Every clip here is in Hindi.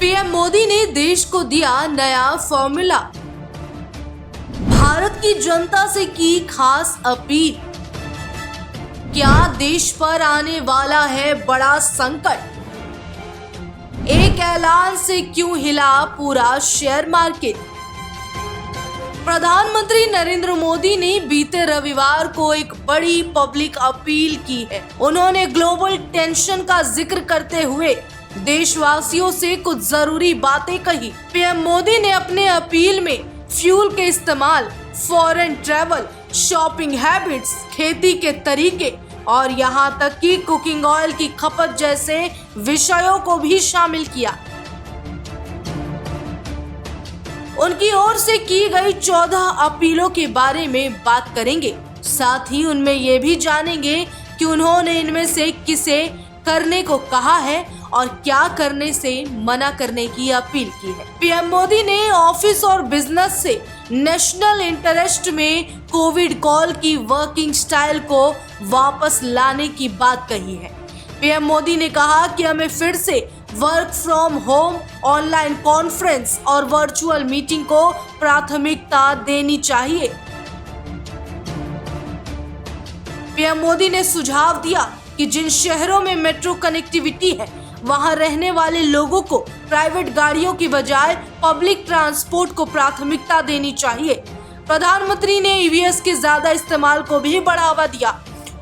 पीएम मोदी ने देश को दिया नया फॉर्मूला। भारत की जनता से की खास अपील। क्या देश पर आने वाला है बड़ा संकट? एक ऐलान से क्यों हिला पूरा शेयर मार्केट? प्रधानमंत्री नरेंद्र मोदी ने बीते रविवार को एक बड़ी पब्लिक अपील की है। उन्होंने ग्लोबल टेंशन का जिक्र करते हुए देशवासियों से कुछ जरूरी बातें कही। पीएम मोदी ने अपने अपील में फ्यूल के इस्तेमाल, फॉरेन ट्रैवल, शॉपिंग हैबिट्स, खेती के तरीके और यहाँ तक कि कुकिंग ऑयल की खपत जैसे विषयों को भी शामिल किया। उनकी ओर से की गई 14 अपीलों के बारे में बात करेंगे। साथ ही उनमें ये भी जानेंगे कि उन्होंने इनमें से किसे करने को कहा है और क्या करने से मना करने की अपील की है। पीएम मोदी ने ऑफिस और बिजनेस से नेशनल इंटरेस्ट में कोविड कॉल की वर्किंग स्टाइल को वापस लाने की बात कही है। पीएम मोदी ने कहा कि हमें फिर से work from home, online conference और वर्चुअल मीटिंग को प्राथमिकता देनी चाहिए। पीएम मोदी ने सुझाव दिया कि जिन शहरों में मेट्रो कनेक्टिविटी है वहां रहने वाले लोगों को प्राइवेट गाड़ियों की बजाय पब्लिक ट्रांसपोर्ट को प्राथमिकता देनी चाहिए। प्रधानमंत्री ने ईवीएस के ज्यादा इस्तेमाल को भी बढ़ावा दिया।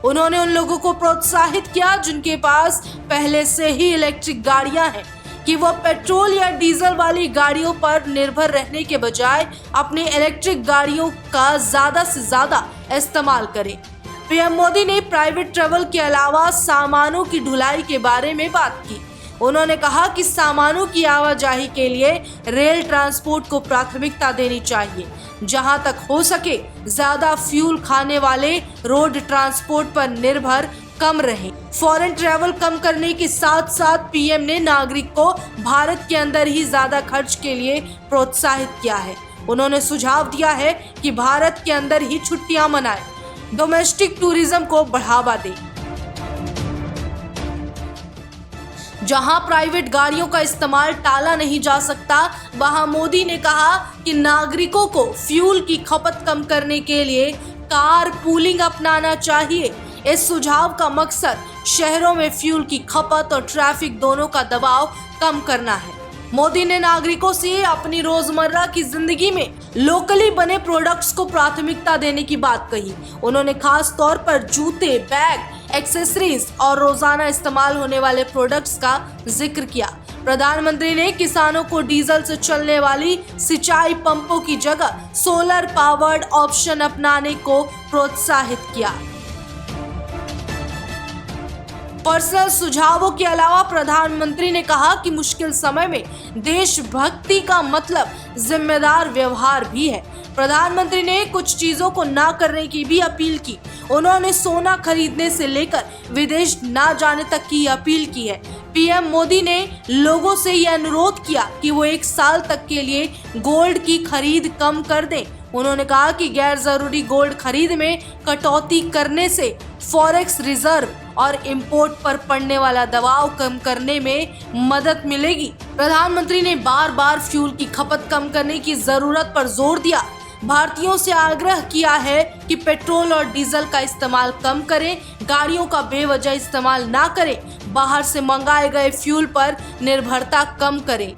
उन्होंने उन लोगों को प्रोत्साहित किया जिनके पास पहले से ही इलेक्ट्रिक गाड़ियां हैं कि वो पेट्रोल या डीजल वाली गाड़ियों पर निर्भर रहने के बजाय अपनी इलेक्ट्रिक गाड़ियों का ज्यादा से ज्यादा इस्तेमाल करें। पीएम मोदी ने प्राइवेट ट्रैवल के अलावा सामानों की ढुलाई के बारे में बात की। उन्होंने कहा कि सामानों की आवाजाही के लिए रेल ट्रांसपोर्ट को प्राथमिकता देनी चाहिए। जहां तक हो सके ज्यादा फ्यूल खाने वाले रोड ट्रांसपोर्ट पर निर्भर कम रहें। फॉरेन ट्रैवल कम करने के साथ साथ पीएम ने नागरिक को भारत के अंदर ही ज्यादा खर्च के लिए प्रोत्साहित किया है। उन्होंने सुझाव दिया है कि भारत के अंदर ही छुट्टियां मनाएं, डोमेस्टिक टूरिज्म को बढ़ावा दें। जहां प्राइवेट गाड़ियों का इस्तेमाल टाला नहीं जा सकता, वहां मोदी ने कहा कि नागरिकों को फ्यूल की खपत कम करने के लिए कार पूलिंग अपनाना चाहिए। इस सुझाव का मकसद शहरों में फ्यूल की खपत और ट्रैफिक दोनों का दबाव कम करना है। मोदी ने नागरिकों से अपनी रोजमर्रा की जिंदगी में लोकली बने प्रोडक्ट्स को प्राथमिकता देने की बात कही। उन्होंने खास तौर पर जूते, बैग, एक्सेसरीज और रोजाना इस्तेमाल होने वाले प्रोडक्ट्स का जिक्र किया। प्रधानमंत्री ने किसानों को डीजल से चलने वाली सिंचाई पंपों की जगह सोलर पावर्ड ऑप्शन अपनाने को प्रोत्साहित किया। पर्सनल सुझावों के अलावा प्रधानमंत्री ने कहा कि मुश्किल समय में देशभक्ति का मतलब जिम्मेदार व्यवहार भी है। प्रधानमंत्री ने कुछ चीजों को ना करने की भी अपील की। उन्होंने सोना खरीदने से लेकर विदेश ना जाने तक की अपील की है। पीएम मोदी ने लोगों से यह अनुरोध किया कि वो 1 साल तक के लिए गोल्ड की खरीद कम कर दें। उन्होंने कहा कि गैर जरूरी गोल्ड खरीद में कटौती करने से फॉरेक्स रिजर्व और इंपोर्ट पर पड़ने वाला दबाव कम करने में मदद मिलेगी। प्रधानमंत्री ने बार बार फ्यूल की खपत कम करने की जरूरत पर जोर दिया। भारतीयों से आग्रह किया है कि पेट्रोल और डीजल का इस्तेमाल कम करें, गाड़ियों का बेवजह इस्तेमाल ना करें, बाहर से मंगाए गए फ्यूल पर निर्भरता कम करें।